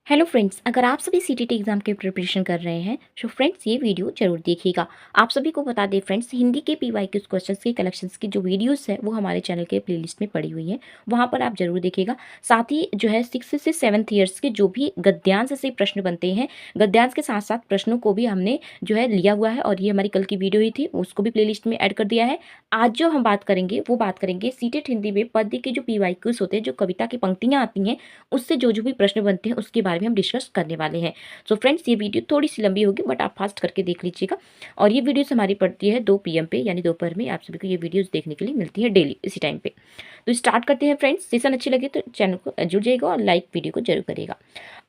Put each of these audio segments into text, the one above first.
Hello friends, अगर आप सभी सीटीटी एग्जाम के प्रिपरेशन कर रहे हैं तो फ्रेंड्स ये वीडियो जरूर देखिएगा। आप सभी को बता दें फ्रेंड्स, हिंदी के पीवाईक्यू क्वेश्चंस के कलेक्शंस की जो वीडियोस है वो हमारे चैनल के प्लेलिस्ट में पड़ी हुई हैं, वहां पर आप जरूर देखिएगा। साथ ही जो है 6 से 7 ईयर्स के जो भी गद्यांश से प्रश्न बनते हैं, गद्यांश के साथ साथ प्रश्नों को भी हमने जो है लिया हुआ है और ये हमारी कल की वीडियो ही थी, उसको भी प्ले में ऐड कर दिया है। आज जो हम बात करेंगे वो बात करेंगे सीटेट हिंदी में पद्य के जो पीवाईक्यूज होते हैं, जो कविता की पंक्तियां आती हैं, उससे जो जो भी प्रश्न बनते हैं उसके बारे में हम डिस्कस करने वाले हैं। सो फ्रेंड्स, ये वीडियो थोड़ी सी लंबी होगी बट आप फास्ट करके देख लीजिएगा। और ये वीडियोस हमारी पड़ती है 2 PM पे, यानी दोपहर में आप सभी को ये वीडियोस देखने के लिए मिलती है डेली इसी टाइम पे। तो स्टार्ट करते हैं फ्रेंड्स। सेशन अच्छी लगे तो चैनल को जुड़ जाइएगा और लाइक वीडियो को जरूर करेगा।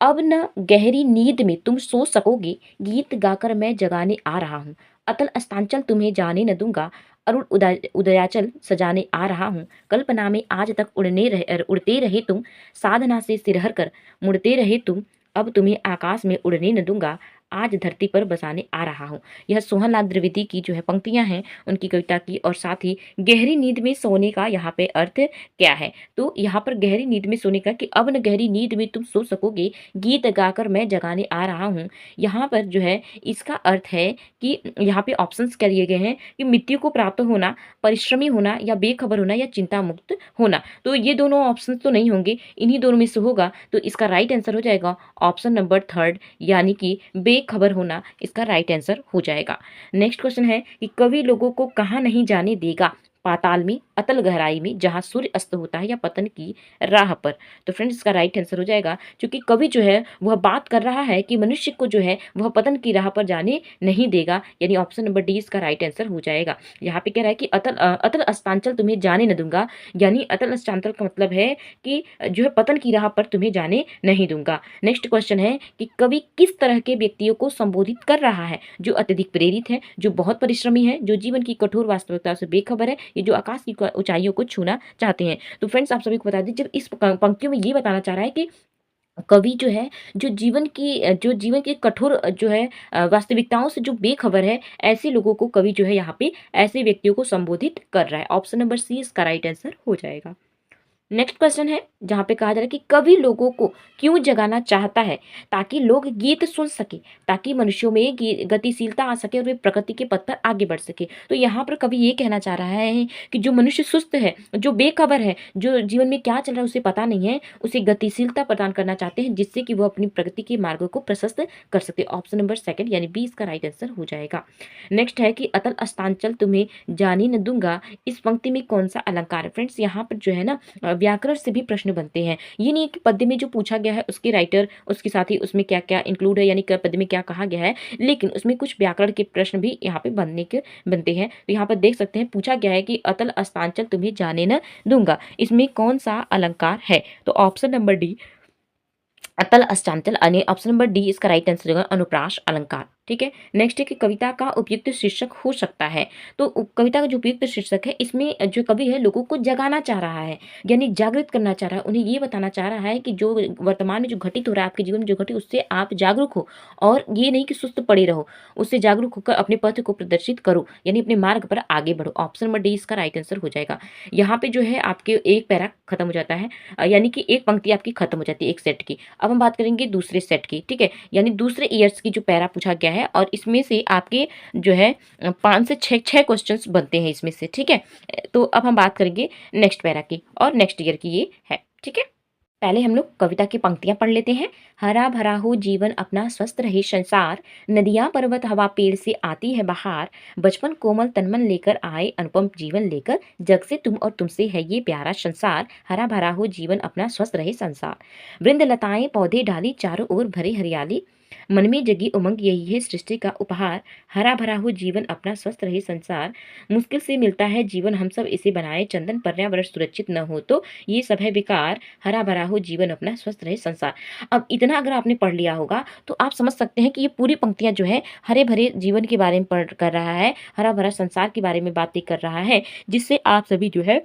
अब न गहरी नींद में तुम सो सकोगे, गीत गाकर मैं जगाने आ रहा हूँ। अतल अस्तांचल तुम्हें जाने न दूंगा, अरुण उदयाचल सजाने आ रहा हूँ। कल्पना में आज तक उड़ते रहे तुम, साधना से सिरहर कर मुड़ते रहे तुम। अब तुम्हें आकाश में उड़ने न दूंगा, आज धरती पर बसाने आ रहा हूँ। यह सोहनलाल द्विवेदी की जो है पंक्तियां हैं उनकी कविता की। और साथ ही गहरी नींद में सोने का यहाँ पे अर्थ क्या है, तो यहाँ पर गहरी नींद में सोने का कि अब न गहरी नींद में तुम सो सकोगे, गीत गाकर मैं जगाने आ रहा हूँ। यहाँ पर जो है इसका अर्थ है कि यहाँ पे ऑप्शंस क्या दिए गए हैं कि मृत्यु को प्राप्त होना, परिश्रमी होना, या बेखबर होना, या चिंता मुक्त होना। तो ये दोनों ऑप्शन तो नहीं होंगे, इन्हीं दोनों में से होगा। तो इसका राइट आंसर हो जाएगा ऑप्शन नंबर 3, यानी कि बेखबर होना इसका राइट आंसर हो जाएगा। नेक्स्ट क्वेश्चन है कि कवि लोगों को कहाँ नहीं जाने देगा, पाताल में, अतल गहराई में, जहां सूर्य अस्त होता है, या पतन की राह पर। तो फ्रेंड्स, इसका राइट आंसर हो जाएगा, क्योंकि कवि जो है वह बात कर रहा है कि मनुष्य को जो है वह पतन की राह पर जाने नहीं देगा, यानी ऑप्शन नंबर डी इसका राइट आंसर हो जाएगा। यहाँ पे कह रहा है कि अतल अस्तांचल तुम्हें जाने न दूंगा, यानी अतल अस्तांचल का मतलब है कि जो है पतन की राह पर तुम्हें जाने नहीं दूंगा। नेक्स्ट क्वेश्चन है कि कवि किस तरह के व्यक्तियों को संबोधित कर रहा है, जो अत्यधिक प्रेरित है, जो बहुत परिश्रमी है, जो जीवन की कठोर वास्तविकता से बेखबर है, ये जो आकाश की ऊंचाइयों को छूना चाहते हैं। तो फ्रेंड्स, आप सभी को बता दें, जब इस पंक्तियों में ये बताना चाह रहा है कि कवि जो है जो जीवन की कठोर जो है वास्तविकताओं से जो बेखबर है, ऐसे लोगों को कवि जो है यहाँ पे ऐसे व्यक्तियों को संबोधित कर रहा है। ऑप्शन नंबर सी इसका राइट आंसर हो जाएगा। नेक्स्ट क्वेश्चन है जहाँ पे कहा जा रहा है कि कवि लोगों को क्यों जगाना चाहता है, ताकि लोग गीत सुन सके, ताकि मनुष्यों में गतिशीलता आ सके और वे प्रकृति के पथ पर आगे बढ़ सके। तो यहाँ पर कवि ये कहना चाह रहा है कि जो मनुष्य सुस्त है, जो बेखबर है, जो जीवन में क्या चल रहा है उसे पता नहीं है, उसे गतिशीलता प्रदान करना चाहते हैं, जिससे कि वो अपनी प्रगति के मार्गों को प्रशस्त कर सके। ऑप्शन नंबर 2 यानी बी इसका राइट आंसर हो जाएगा। नेक्स्ट है कि अतल अस्तांचल तुम्हें जाने न दूंगा, इस पंक्ति में कौन सा अलंकार है। फ्रेंड्स, यहाँ पर जो है ना व्याकरण से भी प्रश्न बनते हैं। ये नहीं कि पद्य में जो पूछा गया है उसके राइटर, उसके साथ ही उसमें क्या क्या इंक्लूड है, यानी पद्य में क्या कहा गया है, लेकिन उसमें कुछ व्याकरण के प्रश्न भी यहाँ पे बनते हैं। तो यहाँ पर देख सकते हैं, पूछा गया है कि अतल अस्तांचल तुम्हें जाने न दूंगा, इसमें कौन सा अलंकार है। तो ऑप्शन नंबर डी अतल अस्तांचल, यानी ऑप्शन नंबर डी इसका राइट आंसर होगा अनुप्रास अलंकार। ठीक है। नेक्स्ट है कि कविता का उपयुक्त शीर्षक हो सकता है। तो कविता का जो उपयुक्त शीर्षक है, इसमें जो कवि है लोगों को जगाना चाह रहा है, यानी जागृत करना चाह रहा है, उन्हें ये बताना चाह रहा है कि जो वर्तमान में जो घटित हो रहा है आपके जीवन में, जो घटित, उससे आप जागरूक हो, और ये नहीं कि सुस्त पड़े रहो, उससे जागरूक होकर अपने पथ को प्रदर्शित करो, यानी अपने मार्ग पर आगे बढ़ो। ऑप्शन नंबर डी इसका राइट आंसर हो जाएगा। यहाँ पे जो है आपके एक पैरा खत्म हो जाता है, यानी कि एक पंक्ति आपकी खत्म हो जाती है एक सेट की। अब हम बात करेंगे दूसरे सेट की। ठीक है, यानी दूसरे ईयर्स की जो पैरा पूछा गया है, और इसमें से आपके जो है 5 से 6 क्वेश्चंस बनते हैं इसमें से। ठीक है, तो अब हम बात करेंगे नेक्स्ट पैरा की, और नेक्स्ट ईयर की ये है। ठीक है, पहले हम लोग कविता की पंक्तियां पढ़ लेते हैं। हरा भरा हो जीवन अपना, स्वस्थ रहे संसार, नदियां पर्वत हवा पेड़ से आती है बहार, बचपन कोमल तनमन लेकर आए अनुपम जीवन लेकर, जग से तुम और तुमसे है ये प्यारा संसार, हरा भरा हो जीवन अपना, स्वस्थ रहे संसार। वृंद लताएं पौधे डाली चारों ओर भरे हरियाली, मन में जगी उमंग यही है सृष्टि का उपहार, हरा भरा हो जीवन अपना, स्वस्थ रहे संसार, मुश्किल से मिलता है जीवन हम सब इसे बनाए चंदन, पर्यावरण सुरक्षित न हो तो ये सब है बेकार, हरा भरा हो जीवन अपना, स्वस्थ रहे संसार। अब इतना अगर आपने पढ़ लिया होगा तो आप समझ सकते हैं कि ये पूरी पंक्तियां जो है हरे भरे जीवन के बारे में पढ़ कर रहा है, हरा भरा संसार के बारे में बातें कर रहा है, जिससे आप सभी जो है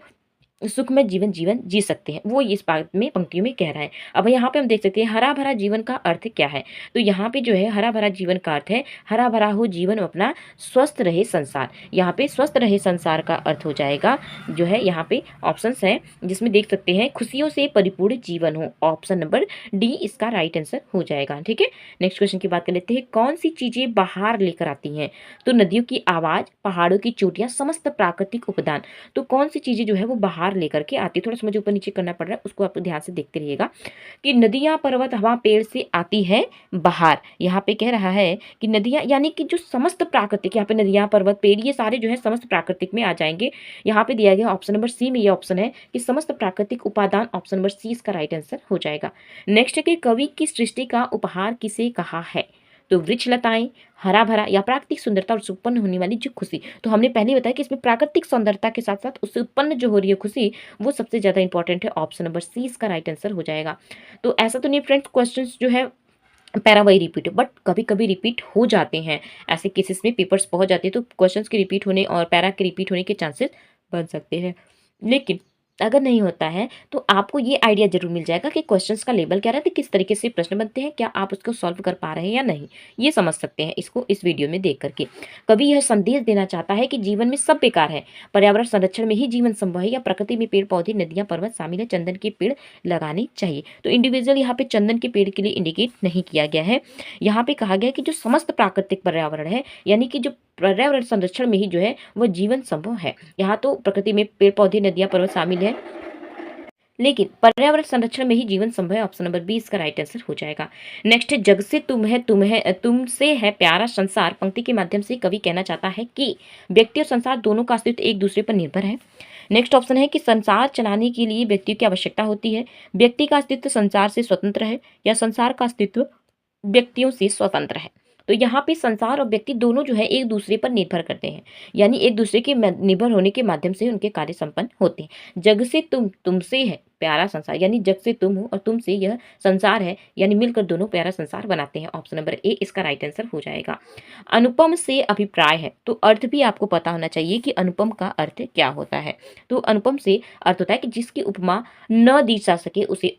सुखमय जीवन जीवन जी सकते हैं, वो इस बात में पंक्तियों में कह रहा है। अब यहाँ पे हम देख सकते हैं हरा भरा जीवन का अर्थ क्या है। तो यहाँ पे जो है हरा भरा जीवन का अर्थ है हरा भरा हो जीवन अपना, स्वस्थ रहे संसार। यहाँ पे स्वस्थ रहे संसार का अर्थ हो जाएगा जो है, यहाँ पे ऑप्शंस है जिसमें देख सकते हैं खुशियों से परिपूर्ण जीवन हो। ऑप्शन नंबर डी इसका राइट आंसर हो जाएगा। ठीक है, नेक्स्ट क्वेश्चन की बात कर लेते हैं। कौन सी चीजें बाहर लेकर आती हैं? तो नदियों की आवाज, पहाड़ों की चोटियां, समस्त प्राकृतिक उपदान। तो कौन सी चीजें जो है वो बाहर लेकर के आती है? थोड़ा सा मुझे ऊपर नीचे करना पड़ रहा है, उसको आप ध्यान से देखते रहिएगा कि नदियां, पर्वत, हवा, पेड़ से आती है बाहर। यहाँ पे कह रहा है कि नदियां यानी कि जो समस्त प्राकृतिक, यहाँ पे नदियां, पर्वत, पेड़ ये सारे जो है समस्त प्राकृतिक में आ जाएंगे। यहाँ पे दिया गया ऑप्शन नंबर सी में ये ऑप्शन है कि समस्त प्राकृतिक उपादान। ऑप्शन नंबर सी इसका राइट आंसर हो जाएगा। नेक्स्ट है कि कवि की सृष्टि का उपहार किसे कहा है? तो वृक्ष लताएं, हरा भरा, या प्राकृतिक सुंदरता और उससे उत्पन्न होने वाली जो खुशी। तो हमने पहले बताया कि इसमें प्राकृतिक सुंदरता के साथ साथ उससे उत्पन्न जो हो रही है खुशी, वो सबसे ज्यादा इंपॉर्टेंट है। ऑप्शन नंबर सी इसका राइट आंसर हो जाएगा। तो ऐसा तो नहीं फ्रेंड्स, क्वेश्चन जो है पैरा वही रिपीट, बट कभी कभी रिपीट हो जाते हैं। ऐसे केसेस में पेपर्स पहुंच जाते हैं तो क्वेश्चंस के रिपीट होने और पैरा के रिपीट होने के चांसेस बन सकते हैं। लेकिन अगर नहीं होता है तो आपको ये आइडिया जरूर मिल जाएगा कि क्वेश्चंस का लेवल क्या रहता है, किस तरीके से प्रश्न बनते हैं, क्या आप उसको सॉल्व कर पा रहे हैं या नहीं, ये समझ सकते हैं इसको इस वीडियो में देख करके। कभी यह संदेश देना चाहता है कि जीवन में सब बेकार है, पर्यावरण संरक्षण में ही जीवन संभव है, या प्रकृति में पेड़ पौधे, नदियां, पर्वत शामिल है, चंदन के पेड़ लगाने चाहिए। तो इंडिविजुअल यहाँ पे चंदन के पेड़ के लिए इंडिकेट नहीं किया गया है। यहाँ पे कहा गया कि जो समस्त प्राकृतिक पर्यावरण है, यानी कि जो पर्यावरण संरक्षण में ही जो है वह जीवन संभव है। यहाँ तो प्रकृति में पेड़ पौधे, नदियां, पर्वत शामिल है, लेकिन पर्यावरण संरक्षण में ही जीवन संभव है। ऑप्शन नंबर बी इसका राइट आंसर हो जाएगा। नेक्स्ट है जग से तुमसे है प्यारा संसार। पंक्ति के माध्यम से कवि कहना चाहता है कि व्यक्ति और संसार दोनों का अस्तित्व एक दूसरे पर निर्भर है। नेक्स्ट ऑप्शन है कि संसार चलाने के लिए व्यक्ति की आवश्यकता होती है। व्यक्ति का अस्तित्व संसार से स्वतंत्र है, या संसार का अस्तित्व व्यक्तियों से स्वतंत्र है। तो यहाँ पे संसार और व्यक्ति दोनों जो है एक दूसरे पर निर्भर करते हैं, यानी एक दूसरे के निर्भर होने के माध्यम से उनके कार्य संपन्न होते हैं। जग से तुमसे है प्यारा संसार, यानी जग से तुम हो और तुमसे यह संसार है, यानी मिलकर दोनों प्यारा संसार बनाते हैं। ऑप्शन नंबर ए इसका राइट आंसर हो जाएगा। अनुपम से अभिप्राय है, तो अर्थ भी आपको पता होना चाहिए कि अनुपम का अर्थ क्या होता है। तो अनुपम से अर्थ होता है कि जिसकी उपमा न दी जा सके उसे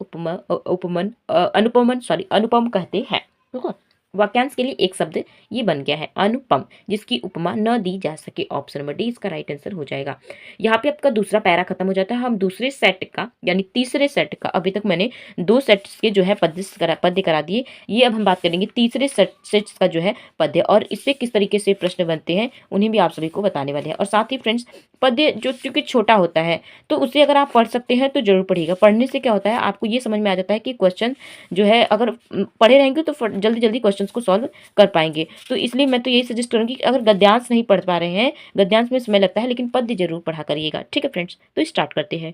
अनुपम कहते हैं। ठीक है, वाक्यांश के लिए एक शब्द ये बन गया है अनुपम, जिसकी उपमा न दी जा सके। ऑप्शन नंबर डी इसका राइट आंसर हो जाएगा। यहाँ पे आपका दूसरा पैरा खत्म हो जाता है। हम दूसरे सेट का यानी तीसरे सेट का, अभी तक मैंने 2 सेट्स के जो है पद्य करा दिए, ये अब हम बात करेंगे तीसरे सेट्स का जो है पद्य, और इससे किस तरीके से प्रश्न बनते हैं उन्हें भी आप सभी को बताने वाले हैं। और साथ ही फ्रेंड्स पद्य जो चूंकि छोटा होता है तो उसे अगर आप पढ़ सकते हैं तो जरूर पढ़िएगा। पढ़ने से क्या होता है आपको ये समझ में आ जाता है कि क्वेश्चन जो है अगर पढ़े रहेंगे तो जल्दी जल्दी क्वेश्चन को सॉल्व कर पाएंगे। तो इसलिए मैं तो यही सजेस्ट करूंगी कि अगर गद्यांश नहीं पढ़ पा रहे हैं, गद्यांश में समय लगता है, लेकिन पद्य जरूर पढ़ा करिएगा। ठीक है फ्रेंड्स, तो स्टार्ट करते हैं।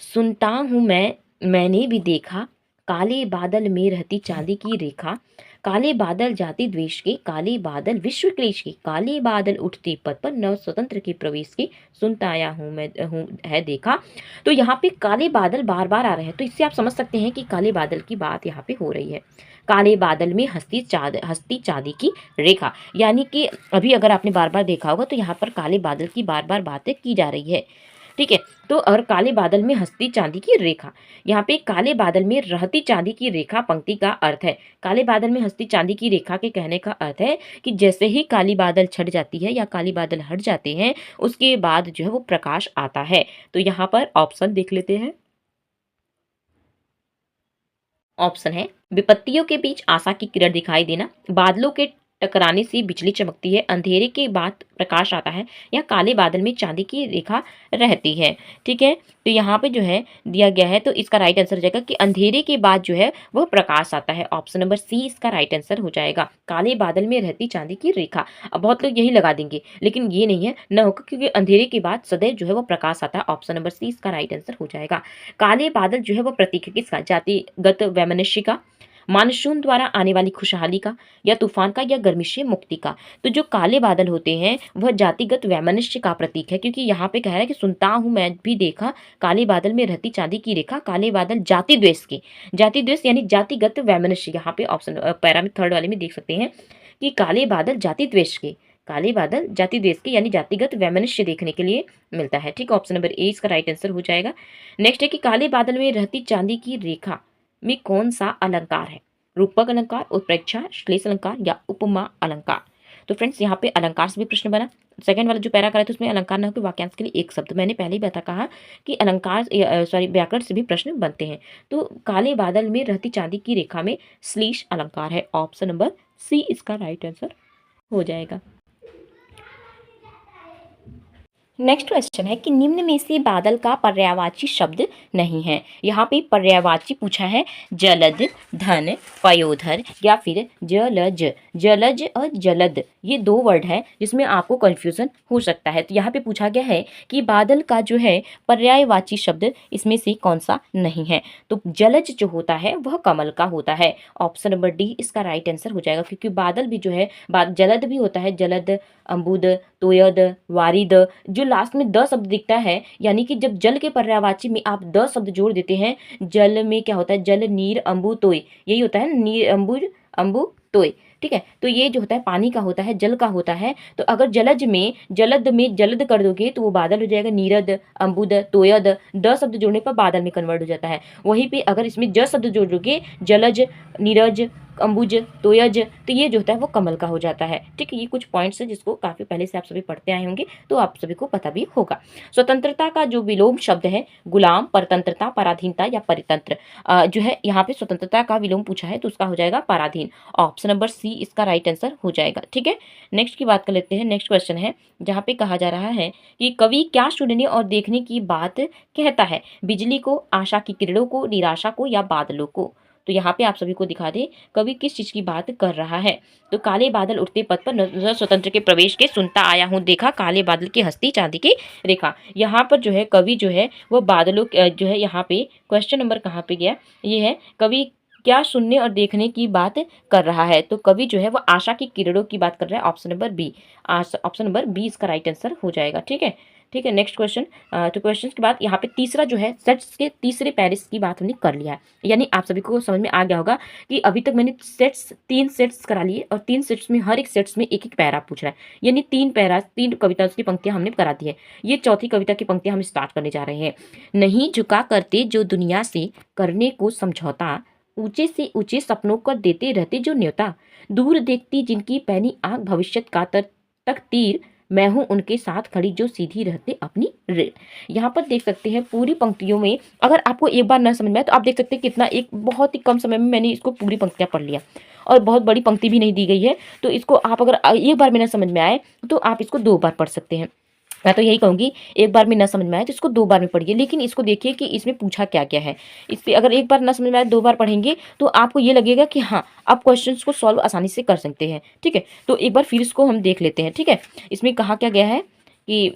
सुनता हूं मैंने भी देखा, काले बादल में रहती चांदी की रेखा, काले बादल जाति द्वेष के, काले बादल विश्व क्लेश के, काले बादल उठते पद पर नव स्वतंत्र के प्रवेश के, सुनता आया हूँ मैं हूँ है देखा। तो यहाँ पे काले बादल बार बार आ रहे हैं, तो इससे आप समझ सकते हैं कि काले बादल की बात यहाँ पे हो रही है। काले बादल में हस्ती चांदी की रेखा, यानी कि अभी अगर आपने बार बार देखा होगा तो यहाँ पर काले बादल की बार बार बातें की जा रही है। ठीक है, तो और काले बादल में हस्ती चांदी की रेखा, यहाँ पे काले बादल में रहती चांदी की रेखा पंक्ति का अर्थ है। काले बादल में हस्ती चांदी की रेखा के कहने का अर्थ है कि जैसे ही काली बादल छट जाती है या काली बादल हट जाते हैं उसके बाद जो है वो प्रकाश आता है। तो यहाँ पर ऑप्शन देख लेते हैं। ऑप्शन है विपत्तियों के बीच आशा की किरण दिखाई देना, बादलों के टकराने से बिजली चमकती है, अंधेरे के बाद प्रकाश आता है, या काले बादल में चांदी की रेखा रहती है। ठीक है, तो यहाँ पे जो है दिया गया है, तो इसका राइट आंसर हो जाएगा कि अंधेरे के बाद जो है वह प्रकाश आता है। ऑप्शन नंबर सी इसका राइट आंसर हो जाएगा, काले बादल में रहती चांदी की रेखा। अब बहुत लोग यही लगा देंगे, लेकिन ये नहीं है, न होगा, क्योंकि अंधेरे के बाद सदैव जो है वो प्रकाश आता है। ऑप्शन नंबर सी इसका राइट आंसर हो जाएगा। काले बादल जो है वो प्रतीक है किसका? जातिगत वैमनस्य का, मानसून द्वारा आने वाली खुशहाली का, या तूफान का, या गर्मी से मुक्ति का। तो जो काले बादल होते हैं वह जातिगत वैमनस्य का प्रतीक है, क्योंकि यहाँ पे कह रहा है कि सुनता हूं मैं भी देखा, काले बादल में रहती चांदी की रेखा, काले बादल जाति द्वेष के, जाति द्वेष यानी जातिगत वैमनस्य। यहाँ पे ऑप्शन पैरा में थर्ड वाले में देख सकते हैं कि काले बादल जाति द्वेष के, काले बादल जाति देश के यानी जातिगत वैमनस्य देखने के लिए मिलता है। ठीक है, ऑप्शन नंबर ए इसका राइट आंसर हो जाएगा। नेक्स्ट है कि काले बादल में रहती चांदी की रेखा में कौन सा अलंकार है? रूपक अलंकार, उत्प्रेक्षा, श्लेष अलंकार या उपमा अलंकार। तो फ्रेंड्स यहाँ पे अलंकार से भी प्रश्न बना। सेकंड वाला जो पैरा करा था उसमें अलंकार न होकर वाक्यांश के लिए एक शब्द। मैंने पहले ही बता कहा कि अलंकार व्याकरण से भी प्रश्न बनते हैं। तो काले बादल में रहती चांदी की रेखा में श्लेष अलंकार है। ऑप्शन नंबर सी इसका राइट आंसर हो जाएगा। नेक्स्ट क्वेश्चन है कि निम्न में से बादल का पर्यायवाची शब्द नहीं है। यहाँ पे पर्यायवाची पूछा है जलद, धन, पयोधर या फिर जलज। जलज और जलद ये दो वर्ड है जिसमें आपको कंफ्यूजन हो सकता है। तो यहाँ पे पूछा गया है कि बादल का जो है पर्यायवाची शब्द इसमें से कौन सा नहीं है। तो जलज जो होता है वह कमल का होता है। ऑप्शन नंबर डी इसका राइट आंसर हो जाएगा, क्योंकि बादल भी जो है जलद भी होता है, जलद, अम्बुद, तोयद, वारिद। जो लास्ट में द शब्द दिखता है, यानी कि जब जल के पर्यायवाची में आप द शब्द जोड़ देते हैं, जल में क्या होता है, जल, नीर, अम्बु, तोय, यही होता है, नीर, अम्बु, तोय। ठीक है, तो ये जो होता है पानी का होता है, जल का होता है। तो अगर जलद में जलद कर दोगे तो वो बादल हो जाएगा, नीरद, अम्बुद, तोयद। द शब्द जोड़ने पर बादल में कन्वर्ट हो जाता है। वहीं पे अगर इसमें ज शब्द जोड़ दोगे, जलज, नीरज, अम्बुज, तोयज, तो ये जो होता है वो कमल का हो जाता है। ठीक है, ये कुछ पॉइंट्स है जिसको काफी पहले से आप सभी पढ़ते आए होंगे, तो आप सभी को पता भी होगा। स्वतंत्रता का जो विलोम शब्द है गुलाम, परतंत्रता, पराधीनता या परितंत्र। जो है यहाँ पे स्वतंत्रता का विलोम पूछा है तो उसका हो जाएगा पराधीन। ऑप्शन नंबर सी इसका राइट आंसर हो जाएगा। ठीक है, नेक्स्ट की बात कर लेते हैं। नेक्स्ट क्वेश्चन है जहाँ पे कहा जा रहा है कि कवि क्या सुनने और देखने की बात कहता है? बिजली को, आशा की किरणों को, निराशा को या बादलों को? तो यहाँ पे आप सभी को दिखा दे कवि किस चीज की बात कर रहा है। तो काले बादल उठते पथ पर नजर स्वतंत्र के प्रवेश के, सुनता आया हूँ देखा काले बादल की हस्ती चांदी की रेखा। यहाँ पर जो है कवि जो है वो बादलों जो है, यहाँ पे क्वेश्चन नंबर कहाँ पे गया, ये है कवि क्या सुनने और देखने की बात कर रहा है। तो कवि जो है वो आशा की किरणों की बात कर रहा है। Option number B, option number B इसका राइट आंसर हो जाएगा। ठीक है, ठीक है, नेक्स्ट क्वेश्चन। तो क्वेश्चन के बाद यहाँ पे तीसरा जो है सेट्स के तीसरे पैरिस की बात हमने कर लिया है। यानी आप सभी को समझ में आ गया होगा कि अभी तक मैंने तीन सेट्स करा लिए और तीन सेट्स में हर एक सेट्स में एक एक पैरा पूछ रहा है, यानी तीन कविता की पंक्तियां हमने करा दी है। ये चौथी कविता की पंक्तियां हम स्टार्ट करने जा रहे हैं। नहीं झुका करते जो दुनिया से करने को समझौता, ऊंचे से ऊंचे सपनों को देते रहते जो न्योता, दूर देखती जिनकी पैनी आंख भविष्य का तक तीर, मैं हूं उनके साथ खड़ी जो सीधी रहते अपनी रेल। यहाँ पर देख सकते हैं पूरी पंक्तियों में, अगर आपको एक बार न समझ में आए तो आप देख सकते हैं कितना एक बहुत ही कम समय में मैंने इसको पूरी पंक्तियां पढ़ लिया, और बहुत बड़ी पंक्ति भी नहीं दी गई है। तो इसको आप अगर एक बार में न समझ में आए तो आप इसको 2 बार पढ़ सकते हैं। मैं तो यही कहूँगी एक बार में न समझ में आए तो इसको 2 बार में पढ़िए, लेकिन इसको देखिए कि इसमें पूछा क्या क्या है। इससे अगर एक बार न समझ में आए 2 बार पढ़ेंगे तो आपको ये लगेगा कि हाँ आप क्वेश्चंस को सॉल्व आसानी से कर सकते हैं। ठीक है, तो एक बार फिर इसको हम देख लेते हैं। ठीक है, इसमें कहा क्या गया है कि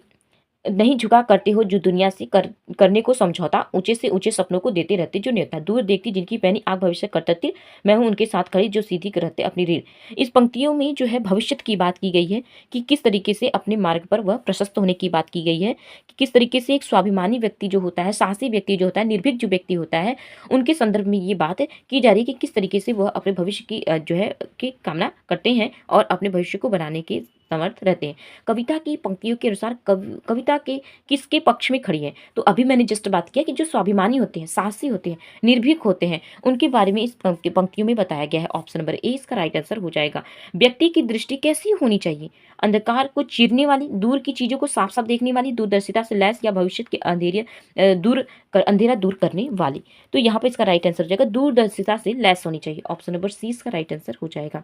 नहीं झुका करते हो जो दुनिया से करने को समझौता, ऊंचे से ऊंचे सपनों को देते रहते जो न्योता, दूर देखती जिनकी पैनी आग भविष्य करतती, मैं हूं उनके साथ खड़ी जो सीधी रहते अपनी रीढ़। इस पंक्तियों में जो है भविष्य की बात की गई है कि किस तरीके से अपने मार्ग पर वह प्रशस्त होने की बात की गई है, कि किस तरीके से एक स्वाभिमानी व्यक्ति जो होता है, साहसी व्यक्ति जो होता है, निर्भीक जो व्यक्ति होता है, उनके संदर्भ में ये बात की जा रही है कि किस तरीके से वह अपने भविष्य की जो है की कामना करते हैं और अपने भविष्य को बनाने के समर्थ रहते हैं। कविता की पंक्तियों के अनुसार कविता के किसके पक्ष में खड़ी है? तो अभी मैंने जस्ट बात किया कि जो स्वाभिमानी होते हैं, साहसी होते हैं, निर्भीक होते हैं, उनके बारे में इस पंक्तियों में बताया गया है। ऑप्शन नंबर ए इसका राइट आंसर हो जाएगा। व्यक्ति की दृष्टि कैसी होनी चाहिए? अंधकार को चीरने वाली, दूर की चीजों को साफ साफ देखने वाली, दूरदर्शिता से लैस या भविष्य के अंधेरा दूर करने वाली। तो यहाँ पर इसका राइट आंसर हो जाएगा दूरदर्शिता से लैस होनी चाहिए। ऑप्शन नंबर सी इसका राइट आंसर हो जाएगा।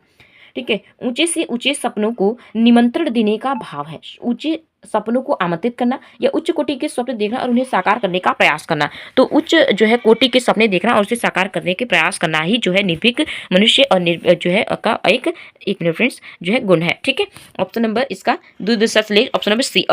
ठीक है, ऊंचे से ऊंचे सपनों को निमंत्रण देने का भाव है। ऊंचे सपनों को आमंत्रित करना या उच्च कोटि के स्वप्न देखना और उन्हें साकार करने का प्रयास करना। तो उच्च जो है कोटि के सपने देखना और उसे साकार करने के प्रयास करना ही जो है निर्भीक मनुष्य और जो है का एक फ्रेंड्स जो है गुण है। ठीक है, ऑप्शन नंबर इसका ऑप्शन नंबर सी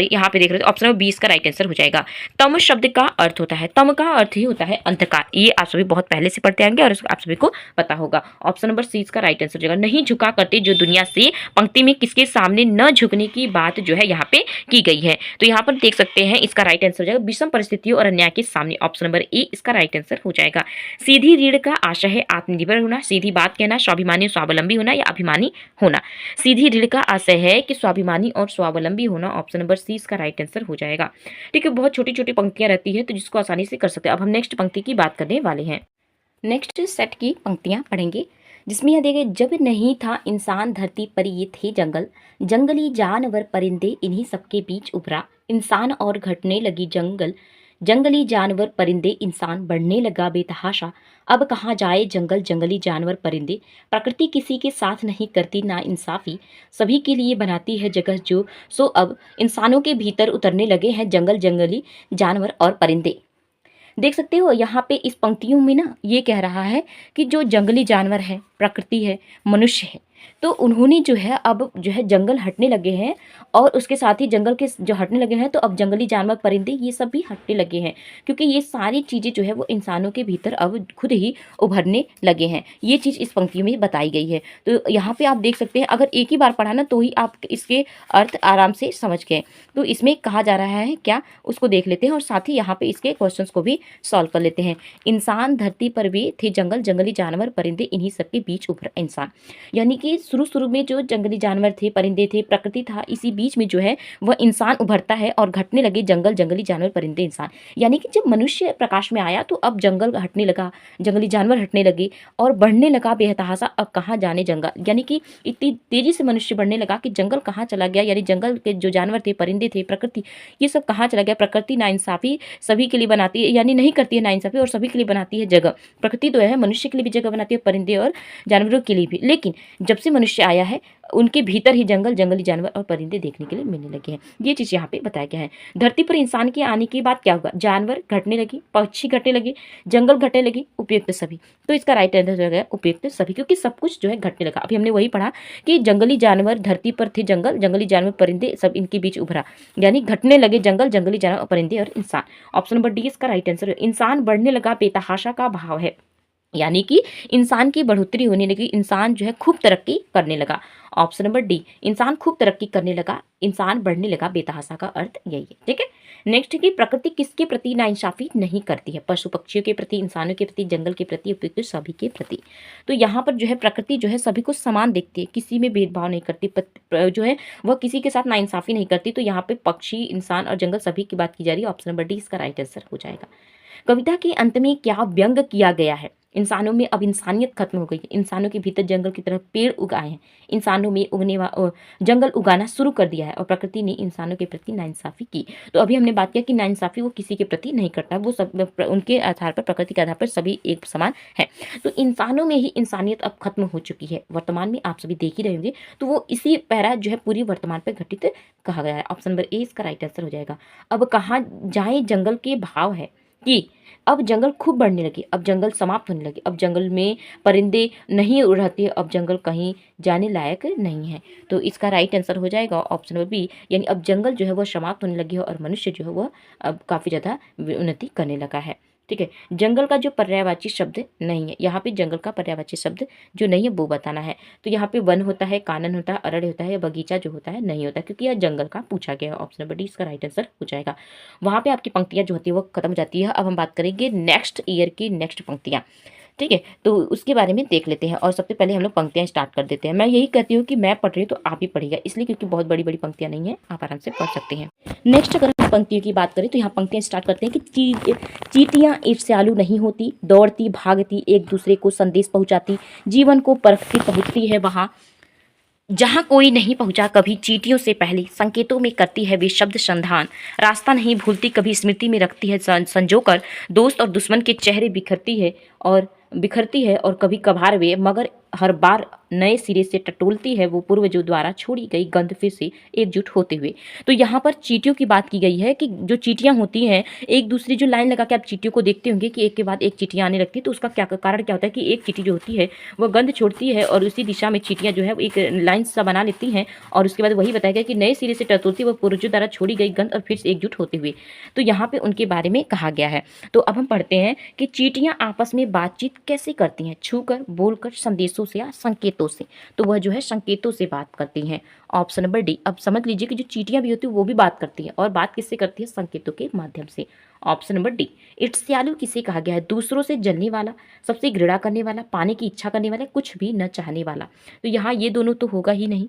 यहाँ पे देख रहे थे, ऑप्शन नंबर बी इसका राइट आंसर हो जाएगा। तम शब्द का अर्थ होता है, तम का अर्थ ही होता है अंधकार। ये आप सभी बहुत पहले से पढ़ते आएंगे और आप सभी को पता होगा। ऑप्शन नंबर सी इसका राइट आंसर हो जाएगा। नहीं झुका करते जो दुनिया से पंक्ति में किसके सामने न झुकने की बात जो है यहाँ पे की गई है। तो यहाँ पर देख सकते हैं इसका राइट आंसर हो जाएगा विषम परिस्थितियों और अन्याय के सामने, ऑप्शन नंबर ए इसका राइट आंसर हो जाएगा। सीधी रीढ़ का आशय है आत्मनिर्भर होना, सीधी बात कहना, स्वाभिमानी स्वावलंबी होना या अभिमानी होना। सीधी रीढ़ का आशय है कि स्वाभिमानी और स्वावलंबी होना, ऑप्शन नंबर सी इसका राइट आंसर हो जाएगा। ठीक है, बहुत छोटी छोटी पंक्तियां रहती है तो जिसको आसानी से कर सकते हैं। अब हम नेक्स्ट पंक्ति की बात करने वाले हैं। नेक्स्ट सेट की पंक्तियां पढ़ेंगे जिसमें यह देखे, जब नहीं था इंसान धरती पर ये थे जंगल, जंगली जानवर परिंदे इन्हीं सबके बीच उभरा, इंसान और घटने लगी जंगल, जंगली जानवर परिंदे इंसान बढ़ने लगा बेतहाशा, अब कहाँ जाए जंगल जंगली जानवर परिंदे, प्रकृति किसी के साथ नहीं करती ना इंसाफी, सभी के लिए बनाती है जगह जो, सो अब इंसानों के भीतर उतरने लगे हैं जंगल जंगली जानवर और परिंदे। देख सकते हो यहाँ पे इस पंक्तियों में ना ये कह रहा है कि जो जंगली जानवर है, प्रकृति है, मनुष्य है, तो उन्होंने जो है अब जो है जंगल हटने लगे हैं और उसके साथ ही जंगल के जो हटने लगे हैं तो अब जंगली जानवर परिंदे ये सब भी हटने लगे हैं, क्योंकि ये सारी चीज़ें जो है वो इंसानों के भीतर अब खुद ही उभरने लगे हैं। ये चीज़ इस पंक्ति में बताई गई है। तो यहाँ पे आप देख सकते हैं, अगर एक ही बार पढ़ा ना तो ही आप इसके अर्थ आराम से समझ गए। तो इसमें कहा जा रहा है क्या, उसको देख लेते हैं और साथ ही यहाँ पे इसके क्वेश्चन को भी सॉल्व कर लेते हैं। इंसान धरती पर भी थे जंगल जंगली जानवर परिंदे इन्हीं सबके बीच उभरा इंसान, यानी कि शुरू में जो जंगली जानवर थे, परिंदे थे, प्रकृति था, इसी बीच में जो है वह इंसान उभरता है और घटने लगे जंगल जंगली जानवर परिंदे इंसान। यानी कि जब मनुष्य प्रकाश में आया तो अब जंगल हटने लगा, जंगली जानवर हटने लगे और बढ़ने लगा बेतहाशा, अब कहाँ जाने जंगल, यानी कि इतनी तेजी से मनुष्य बढ़ने लगा कि जंगल कहाँ चला गया, यानी जंगल के जो जानवर थे, परिंदे थे, प्रकृति, ये सब कहाँ चला गया। प्रकृति नाइंसाफी सभी के लिए बनाती है, यानी नहीं करती है नाइंसाफी और सभी के लिए बनाती है जगह। प्रकृति तो है मनुष्य के लिए भी जगह बनाती है, परिंदे और जानवरों के लिए भी, लेकिन जब से मनुष्य आया है उनके भीतर ही जंगल जंगली जानवर और परिंदे देखने के लिए मिलने लगे हैं। ये चीज़ यहाँ पे बताया गया है। धरती पर इंसान के आने के बाद क्या होगा, जानवर घटने लगे, पक्षी घटने लगे, जंगल घटने लगे, उपयुक्त सभी। तो इसका राइट आंसर हो गया उपयुक्त सभी, क्योंकि सब कुछ जो है घटने लगा। अभी हमने वही पढ़ा कि जंगली जानवर धरती पर थे, जंगल जंगली जानवर परिंदे सब इनके बीच उभरा, यानी घटने लगे जंगल जंगली जानवर परिंदे और इंसान। ऑप्शन नंबर डी इसका राइट आंसर है। इंसान बढ़ने लगा बेतहाशा का भाव है, यानी कि इंसान की बढ़ोतरी होने लगी, इंसान जो है खूब तरक्की करने लगा। ऑप्शन नंबर डी, इंसान खूब तरक्की करने लगा, इंसान बढ़ने लगा बेतहाशा का अर्थ यही है। ठीक है, नेक्स्ट है कि प्रकृति किसके प्रति नाइंसाफी नहीं करती है, पशु पक्षियों के प्रति, इंसानों के प्रति, जंगल के प्रति, उपयुक्त सभी के प्रति। तो यहाँ पर जो है प्रकृति जो है सभी को समान देखती है, किसी में भेदभाव नहीं करती, जो है वह किसी के साथ नाइंसाफी नहीं करती। तो यहाँ पे पक्षी, इंसान और जंगल सभी की बात की जा रही है। ऑप्शन नंबर डी इसका राइट आंसर हो जाएगा। कविता के अंत में क्या व्यंग किया गया है, इंसानों में अब इंसानियत खत्म हो गई है, इंसानों के भीतर जंगल की तरफ पेड़ उगाए हैं, इंसानों में जंगल उगाना शुरू कर दिया है और प्रकृति ने इंसानों के प्रति नाइंसाफी की। तो अभी हमने बात किया कि नाइंसाफी वो किसी के प्रति नहीं करता, वो सब उनके आधार पर, प्रकृति के आधार पर सभी एक समान है। तो इंसानों में ही इंसानियत अब खत्म हो चुकी है, वर्तमान में आप सभी देख ही रहे होंगे। तो वो इसी पैरा जो है पूरी वर्तमान पर घटित कहा गया है। ऑप्शन नंबर ए इसका राइट आंसर हो जाएगा। अब कहाँ जाए जंगल के भाव है कि अब जंगल खूब बढ़ने लगे, अब जंगल समाप्त होने लगे, अब जंगल में परिंदे नहीं रहते, अब जंगल कहीं जाने लायक नहीं है। तो इसका राइट आंसर हो जाएगा ऑप्शन नंबर बी, यानी अब जंगल जो है वह समाप्त होने लगी है और मनुष्य जो है वह अब काफ़ी ज़्यादा उन्नति करने लगा है। ठीक है, जंगल का जो पर्यायवाची शब्द नहीं है, यहाँ पे जंगल का पर्यायवाची शब्द जो नहीं है वो बताना है। तो यहाँ पे वन होता है, कानन होता है, अरण्य होता है, या बगीचा जो होता है नहीं होता, क्योंकि यह जंगल का पूछा गया है। ऑप्शन नंबर डी इसका राइट आंसर हो जाएगा। वहाँ पे आपकी पंक्तियाँ जो होती है वो खत्म हो जाती है। अब हम बात करेंगे नेक्स्ट ईयर की नेक्स्ट पंक्तियाँ। ठीक है, तो उसके बारे में देख लेते हैं और सबसे पहले हम लोग पंक्तियाँ स्टार्ट कर देते हैं। मैं यही कहती हूँ कि मैं पढ़ रही हूँ तो आप ही पढ़िएगा, इसलिए क्योंकि बहुत बड़ी बड़ी पंक्तियाँ नहीं है, आप आराम से पढ़ सकते हैं। नेक्स्ट अगर हम पंक्तियों की बात करें तो यहाँ पंक्तियाँ स्टार्ट करते हैं कि चींटियाँ ईर्ष्यालु नहीं होती, दौड़ती भागती एक दूसरे को संदेश पहुँचाती, जीवन को परखती पहुँचती है वहाँ जहाँ कोई नहीं पहुँचा कभी, चींटियों से पहले संकेतों में करती है वे शब्द संधान, रास्ता नहीं भूलती कभी स्मृति में रखती है संजोकर, दोस्त और दुश्मन के चेहरे बिखरती है और कभी कभार वे, मगर हर बार नए सिरे से टटोलती है वो पूर्वजों द्वारा छोड़ी गई गंध फिर से एकजुट होते हुए। तो यहाँ पर चींटियों की बात की गई है कि जो चींटियाँ होती हैं एक दूसरी जो लाइन लगा के आप चींटियों को देखते होंगे कि एक के बाद एक चींटियाँ आने लगती है, तो उसका क्या कारण क्या होता है कि एक चींटी जो होती है वह गंध छोड़ती है और उसी दिशा में चींटियाँ जो है एक लाइन सा बना लेती हैं और उसके बाद वही बताया गया कि नए सिरे से टटोलती वह पूर्वजों द्वारा छोड़ी गई गंध और फिर से एकजुट होते हुए। तो यहाँ पे उनके बारे में कहा गया है। तो अब हम पढ़ते हैं कि चींटियाँ आपस में बातचीत कैसे करती हैं, छूकर, बोलकर, संदेशों संदेशों से या संकेतों से, तो वह जो है संकेतों से बात करती हैं। Option number D. अब समझ लीजिए कि जो चींटियां भी होती है वो भी बात करती हैं, और बात किससे करती है? संकेतों के माध्यम से। Option number D. ईर्ष्यालु किसे कहा गया है? दूसरों से जलने वाला, सबसे घृणा करने वाला, पाने की इच्छा करने वाला, कुछ भी न चाहने वाला। तो यहाँ ये दोनों तो होगा ही नहीं,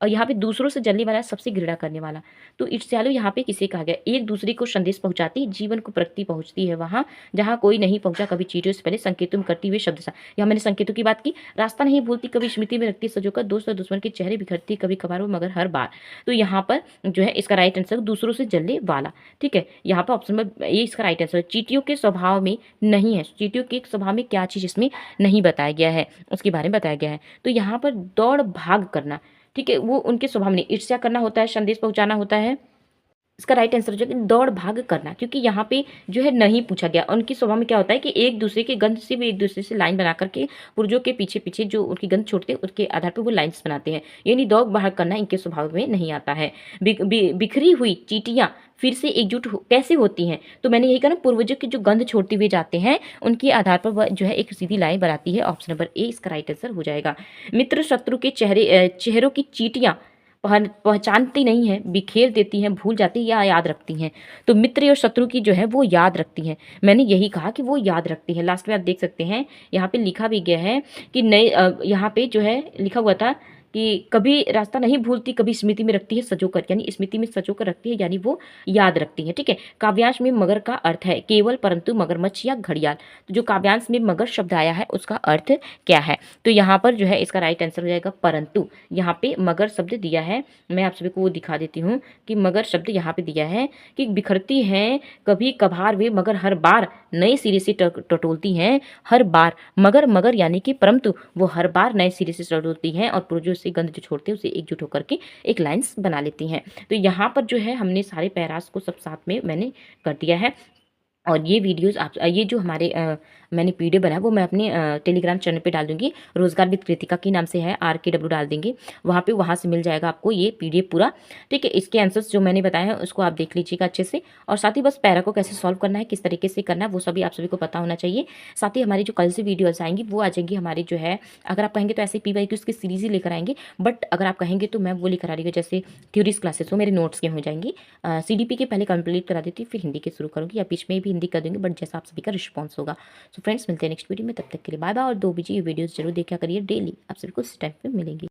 और यहाँ पे दूसरों से जलने वाला, सबसे घृणा करने वाला। तो ईर्ष्यालु यहाँ पे किसे कहा गया? एक दूसरे को संदेश पहुंचाती, जीवन को प्रगति पहुंचती है वहां जहां कोई नहीं पहुंचा, कभी चीटियों से पहले संकेतों में करती हुए शब्द सा। यहाँ मैंने संकेतों की बात की। रास्ता नहीं भूलती, कभी स्मृति में रखती सजोकर, दोस्त और दुश्मन के चेहरे बिखरती, कभी कभार मगर हर बार। तो यहाँ पर जो है इसका राइट आंसर दूसरों से जलने वाला। ठीक है, यहाँ पर ऑप्शन में ये इसका राइट आंसर। चीटियों के स्वभाव में नहीं है, चीटियों के स्वभाव में क्या चीज इसमें नहीं बताया गया है, उसके बारे में बताया गया है। तो यहाँ पर दौड़ भाग करना, ठीक है, वो उनके स्वभाव में ईर्ष्या करना होता है, संदेश पहुंचाना होता है। इसका राइट आंसर जो है दौड़ भाग करना, क्योंकि यहाँ पे जो है नहीं पूछा गया। उनकी स्वभाव में क्या होता है कि एक दूसरे के गंध से भी एक दूसरे से लाइन बना करके पुर्जों के पीछे पीछे जो उनकी गंध छोड़ते हैं उसके आधार पर वो लाइन्स बनाते हैं, यानी दौड़ भाग करना इनके स्वभाव में नहीं आता है। बिखरी हुई चींटियां फिर से एकजुट कैसे होती हैं? तो मैंने यही कहा ना, पूर्वजों की जो गंध छोड़ते हुए जाते हैं उनके आधार पर वह जो है एक सीधी लाइन बनाती है। ऑप्शन नंबर ए इसका राइट आंसर हो जाएगा। मित्र शत्रु के चेहरों की चींटियां पहचानती नहीं है, बिखेर देती हैं, भूल जाती है या याद रखती हैं। तो मित्र और शत्रु की जो है वो याद रखती हैं। मैंने यही कहा कि वो याद रखती है। लास्ट में आप देख सकते हैं यहाँ पे लिखा भी गया है कि नए यहाँ पे जो है लिखा हुआ था कि कभी रास्ता नहीं भूलती, कभी स्मृति में रखती है सजोकर, यानी स्मृति में सजोकर रखती है, यानी वो याद रखती है। ठीक है, काव्यांश में मगर का अर्थ है केवल, परंतु, मगरमच्छ या घड़ियाल। तो जो काव्यांश में मगर शब्द आया है उसका अर्थ क्या है? तो यहाँ पर जो है इसका राइट आंसर हो जाएगा परंतु। यहाँ पे मगर शब्द दिया है, मैं आप सभी को वो दिखा देती हूँ कि मगर शब्द यहाँ पे दिया है कि बिखरती हैं कभी कभार वे, मगर हर बार नए सिरे से टटोलती हैं। हर बार मगर, मगर यानी कि परंतु, वो हर बार नए सिरे से टटोलती हैं और पुर्जों से गंध जो छोड़ते हैं उसे एकजुट होकर के एक लाइंस बना लेती हैं। तो यहाँ पर जो है हमने सारे पैरास को सब साथ में मैंने कर दिया है। और ये वीडियोस आप ये जो हमारे मैंने पीडीएफ बनाया वो मैं अपने टेलीग्राम चैनल पे डाल दूंगी। रोजगार विद कृतिका के नाम से है, RKW डाल देंगे वहाँ पे, वहाँ से मिल जाएगा आपको ये पीडीएफ पूरा। ठीक है, इसके आंसर्स जो मैंने बताए हैं उसको आप देख लीजिएगा अच्छे से। और साथ ही बस पैरा को कैसे सॉल्व करना है, किस तरीके से करना है, वो सभी आप सभी को पता होना चाहिए। साथ ही हमारी जो कल से वीडियोज आएंगी वो आ जाएंगी हमारी जो है, अगर आप कहेंगे तो ऐसे PYQs की सीरीज ही लेकर आएंगे, बट अगर आप कहेंगे तो मैं वो लेकर आ रही हूँ जैसे थ्योरीज क्लासेस, वो मेरे नोट्स के हो जाएंगी। CDP के पहले कंप्लीट करा देती हूँ, फिर हिंदी के शुरू करूँगी, या बीच में भी हिंदी कर दूँगी, बट जैसा आप सभी का रिस्पॉन्स होगा। सो फ्रेंड्स मिलते हैं नेक्स्ट वीडियो में, तब तक के लिए बाय बाय। और 2 बजे ये वीडियोस जरूर देखा करिए डेली, आप सभी को इस टाइम पे मिलेंगी।